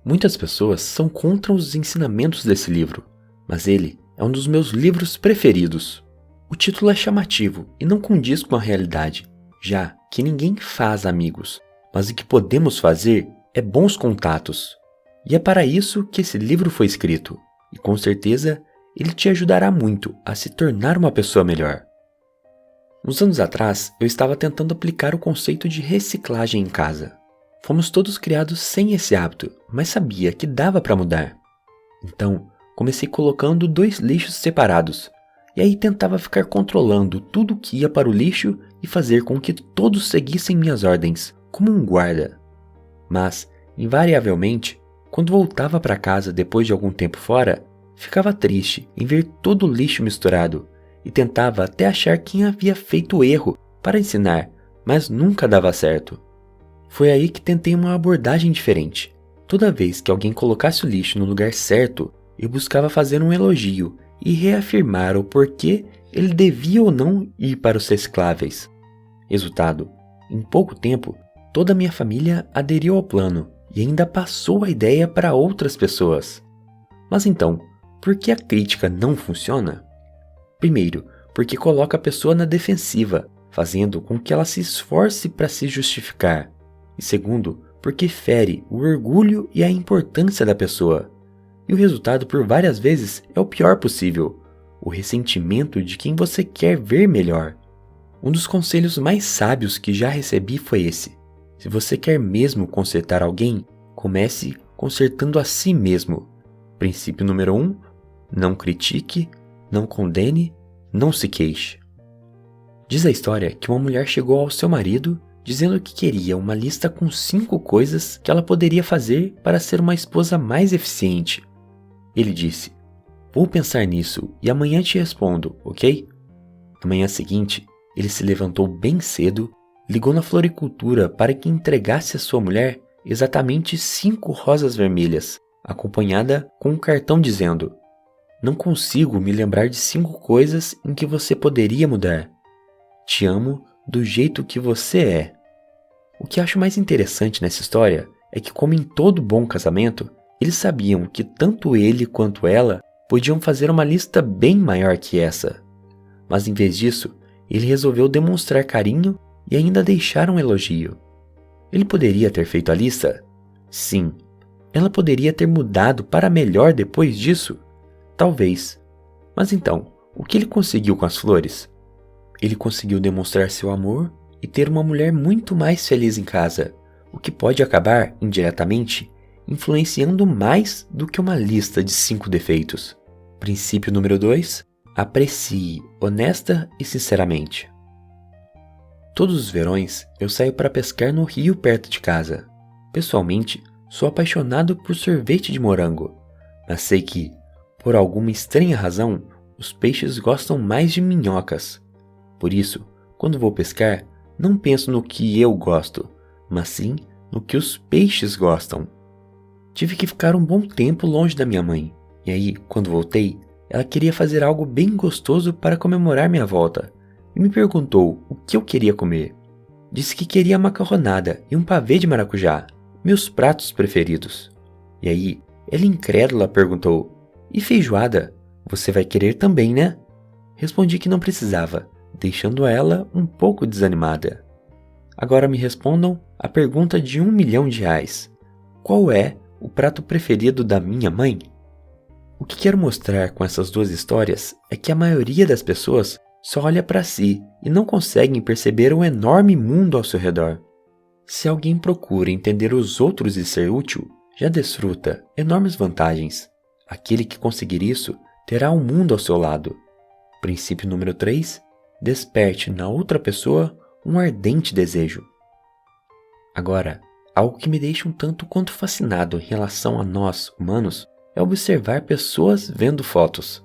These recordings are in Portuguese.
Muitas pessoas são contra os ensinamentos desse livro, mas ele é um dos meus livros preferidos. O título é chamativo e não condiz com a realidade, já que ninguém faz amigos, mas o que podemos fazer é bons contatos. E é para isso que esse livro foi escrito, e com certeza ele te ajudará muito a se tornar uma pessoa melhor. Uns anos atrás, eu estava tentando aplicar o conceito de reciclagem em casa. Fomos todos criados sem esse hábito, mas sabia que dava para mudar. Então, comecei colocando 2 lixos separados, e aí tentava ficar controlando tudo que ia para o lixo e fazer com que todos seguissem minhas ordens, como um guarda. Mas, invariavelmente, quando voltava para casa depois de algum tempo fora, ficava triste em ver todo o lixo misturado e tentava até achar quem havia feito o erro para ensinar, mas nunca dava certo. Foi aí que tentei uma abordagem diferente. Toda vez que alguém colocasse o lixo no lugar certo, eu buscava fazer um elogio e reafirmar o porquê ele devia ou não ir para os recicláveis. Resultado: em pouco tempo, toda a minha família aderiu ao plano e ainda passou a ideia para outras pessoas. Mas então, por que a crítica não funciona? Primeiro, porque coloca a pessoa na defensiva, fazendo com que ela se esforce para se justificar. E segundo, porque fere o orgulho e a importância da pessoa. E o resultado por várias vezes é o pior possível: o ressentimento de quem você quer ver melhor. Um dos conselhos mais sábios que já recebi foi esse: se você quer mesmo consertar alguém, comece consertando a si mesmo. Princípio número 1, não critique, não condene, não se queixe. Diz a história que uma mulher chegou ao seu marido dizendo que queria uma lista com 5 coisas que ela poderia fazer para ser uma esposa mais eficiente. Ele disse: "Vou pensar nisso e amanhã te respondo, ok?" Na manhã seguinte, ele se levantou bem cedo, ligou na floricultura para que entregasse à sua mulher exatamente 5 rosas vermelhas, acompanhada com um cartão dizendo: "Não consigo me lembrar de 5 coisas em que você poderia mudar. Te amo do jeito que você é." O que acho mais interessante nessa história é que, como em todo bom casamento, eles sabiam que tanto ele quanto ela podiam fazer uma lista bem maior que essa. Mas em vez disso, ele resolveu demonstrar carinho e ainda deixar um elogio. Ele poderia ter feito a lista? Sim. Ela poderia ter mudado para melhor depois disso? Talvez. Mas então, o que ele conseguiu com as flores? Ele conseguiu demonstrar seu amor e ter uma mulher muito mais feliz em casa, o que pode acabar, indiretamente, influenciando mais do que uma lista de 5 defeitos. Princípio número 2, aprecie, honesta e sinceramente. Todos os verões eu saio para pescar no rio perto de casa. Pessoalmente, sou apaixonado por sorvete de morango, mas sei que, por alguma estranha razão, os peixes gostam mais de minhocas. Por isso, quando vou pescar, não penso no que eu gosto, mas sim no que os peixes gostam. Tive que ficar um bom tempo longe da minha mãe, e aí, quando voltei, ela queria fazer algo bem gostoso para comemorar minha volta, e me perguntou o que eu queria comer. Disse que queria macarronada e um pavê de maracujá, meus pratos preferidos. E aí, ela incrédula perguntou: "E feijoada? Você vai querer também, né?" Respondi que não precisava, deixando ela um pouco desanimada. Agora me respondam a pergunta de R$1 milhão: qual é o prato preferido da minha mãe? O que quero mostrar com essas 2 histórias é que a maioria das pessoas só olha para si e não conseguem perceber o enorme mundo ao seu redor. Se alguém procura entender os outros e ser útil, já desfruta enormes vantagens. Aquele que conseguir isso terá o mundo ao seu lado. Princípio número 3, desperte na outra pessoa um ardente desejo. Agora, algo que me deixa um tanto quanto fascinado em relação a nós, humanos, é observar pessoas vendo fotos.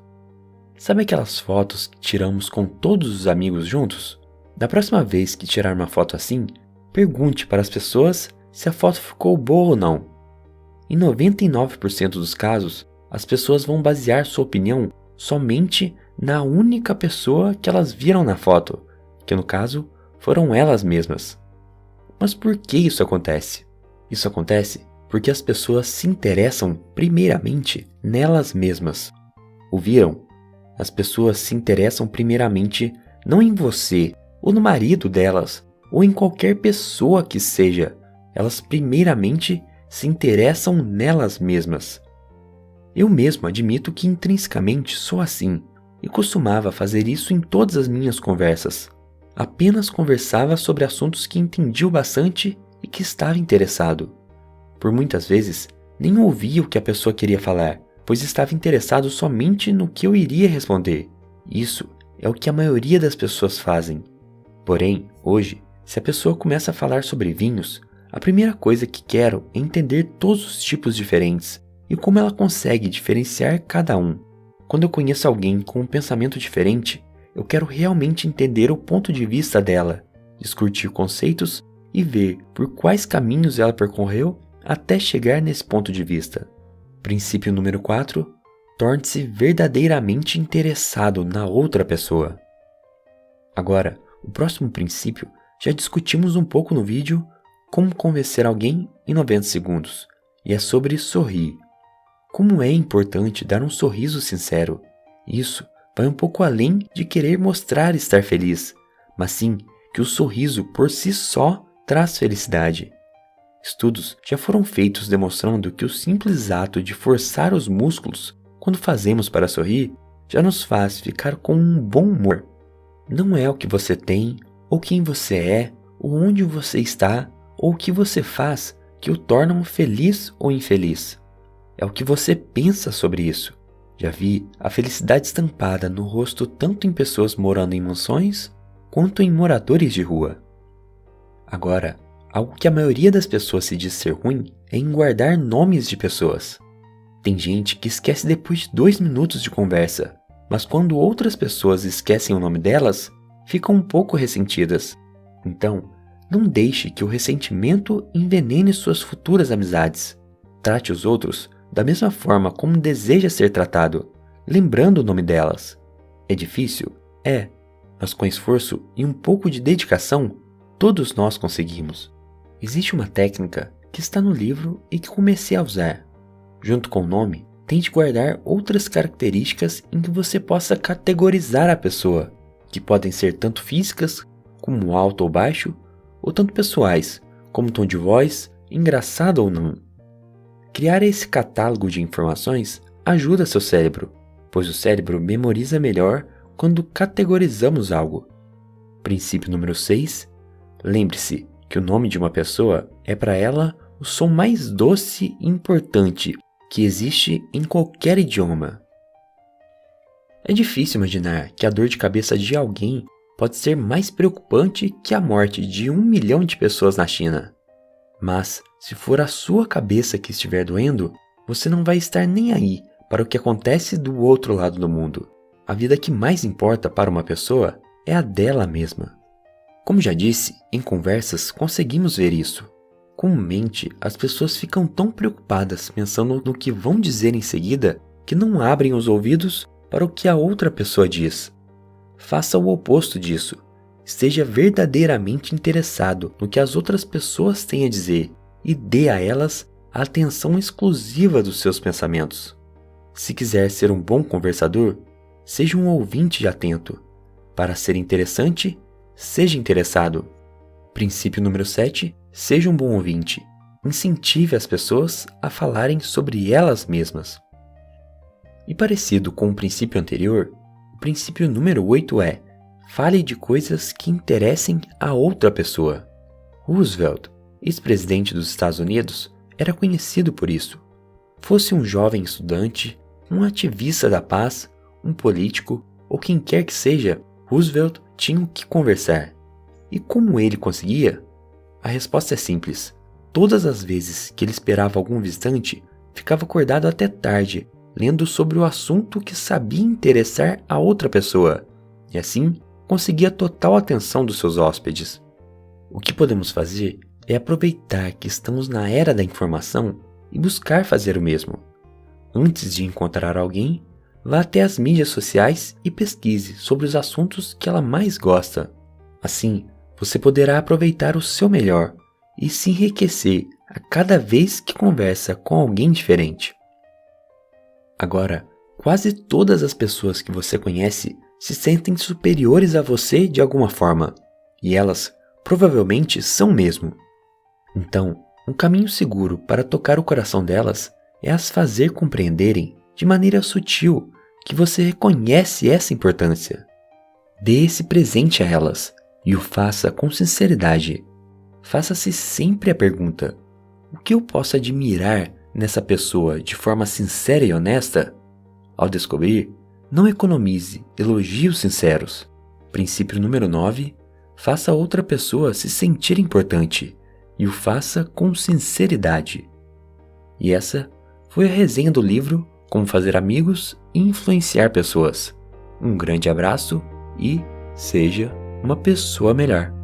Sabe aquelas fotos que tiramos com todos os amigos juntos? Da próxima vez que tirar uma foto assim, pergunte para as pessoas se a foto ficou boa ou não. Em 99% dos casos, as pessoas vão basear sua opinião somente na única pessoa que elas viram na foto, que no caso foram elas mesmas. Mas por que isso acontece? Isso acontece porque as pessoas se interessam primeiramente nelas mesmas. Ouviram? As pessoas se interessam primeiramente não em você, ou no marido delas, ou em qualquer pessoa que seja. Elas primeiramente se interessam nelas mesmas. Eu mesmo admito que intrinsecamente sou assim, e costumava fazer isso em todas as minhas conversas. Apenas conversava sobre assuntos que entendia bastante e que estava interessado. Por muitas vezes, nem ouvia o que a pessoa queria falar, pois estava interessado somente no que eu iria responder. Isso é o que a maioria das pessoas fazem. Porém, hoje, se a pessoa começa a falar sobre vinhos, a primeira coisa que quero é entender todos os tipos diferentes e como ela consegue diferenciar cada um. Quando eu conheço alguém com um pensamento diferente, eu quero realmente entender o ponto de vista dela, discutir conceitos e ver por quais caminhos ela percorreu até chegar nesse ponto de vista. Princípio número 4. Torne-se verdadeiramente interessado na outra pessoa. Agora, o próximo princípio já discutimos um pouco no vídeo Como convencer alguém em 90 segundos, e é sobre sorrir. Como é importante dar um sorriso sincero. Isso vai um pouco além de querer mostrar estar feliz, mas sim que o sorriso por si só traz felicidade. Estudos já foram feitos demonstrando que o simples ato de forçar os músculos quando fazemos para sorrir já nos faz ficar com um bom humor. Não é o que você tem, ou quem você é, ou onde você está, ou o que você faz que o tornam feliz ou infeliz. É o que você pensa sobre isso. Já vi a felicidade estampada no rosto tanto em pessoas morando em mansões, quanto em moradores de rua. Agora, algo que a maioria das pessoas se diz ser ruim é em guardar nomes de pessoas. Tem gente que esquece depois de 2 minutos de conversa, mas quando outras pessoas esquecem o nome delas, ficam um pouco ressentidas. Então, não deixe que o ressentimento envenene suas futuras amizades. Trate os outros da mesma forma como deseja ser tratado, lembrando o nome delas. É difícil? É, mas com esforço e um pouco de dedicação, todos nós conseguimos. Existe uma técnica que está no livro e que comecei a usar. Junto com o nome, tente guardar outras características em que você possa categorizar a pessoa, que podem ser tanto físicas, como alto ou baixo, ou tanto pessoais, como tom de voz, engraçado ou não. Criar esse catálogo de informações ajuda seu cérebro, pois o cérebro memoriza melhor quando categorizamos algo. Princípio número 6. Lembre-se que o nome de uma pessoa é para ela o som mais doce e importante que existe em qualquer idioma. É difícil imaginar que a dor de cabeça de alguém pode ser mais preocupante que a morte de 1 milhão de pessoas na China. Mas, se for a sua cabeça que estiver doendo, você não vai estar nem aí para o que acontece do outro lado do mundo. A vida que mais importa para uma pessoa é a dela mesma. Como já disse, em conversas conseguimos ver isso. Comumente, as pessoas ficam tão preocupadas pensando no que vão dizer em seguida que não abrem os ouvidos para o que a outra pessoa diz. Faça o oposto disso. Esteja verdadeiramente interessado no que as outras pessoas têm a dizer e dê a elas a atenção exclusiva dos seus pensamentos. Se quiser ser um bom conversador, seja um ouvinte atento. Para ser interessante, seja interessado. Princípio número 7. Seja um bom ouvinte. Incentive as pessoas a falarem sobre elas mesmas. E parecido com o princípio anterior, o princípio número 8 é: fale de coisas que interessem a outra pessoa. Roosevelt, ex-presidente dos Estados Unidos, era conhecido por isso. Fosse um jovem estudante, um ativista da paz, um político ou quem quer que seja, Roosevelt tinha o que conversar. E como ele conseguia? A resposta é simples. Todas as vezes que ele esperava algum visitante, ficava acordado até tarde, lendo sobre o assunto que sabia interessar a outra pessoa, e assim conseguia total atenção dos seus hóspedes. O que podemos fazer é aproveitar que estamos na era da informação e buscar fazer o mesmo. Antes de encontrar alguém, vá até as mídias sociais e pesquise sobre os assuntos que ela mais gosta. Assim, você poderá aproveitar o seu melhor e se enriquecer a a cada vez que conversa com alguém diferente. Agora, quase todas as pessoas que você conhece se sentem superiores a você de alguma forma, e elas provavelmente são mesmo. Então, um caminho seguro para tocar o coração delas é as fazer compreenderem de maneira sutil que você reconhece essa importância. Dê esse presente a elas e o faça com sinceridade. Faça-se sempre a pergunta: o que eu posso admirar nessa pessoa de forma sincera e honesta? Ao descobrir, não economize elogios sinceros. Princípio número 9. Faça outra pessoa se sentir importante e o faça com sinceridade. E essa foi a resenha do livro Como Fazer Amigos e Influenciar Pessoas. Um grande abraço e seja uma pessoa melhor.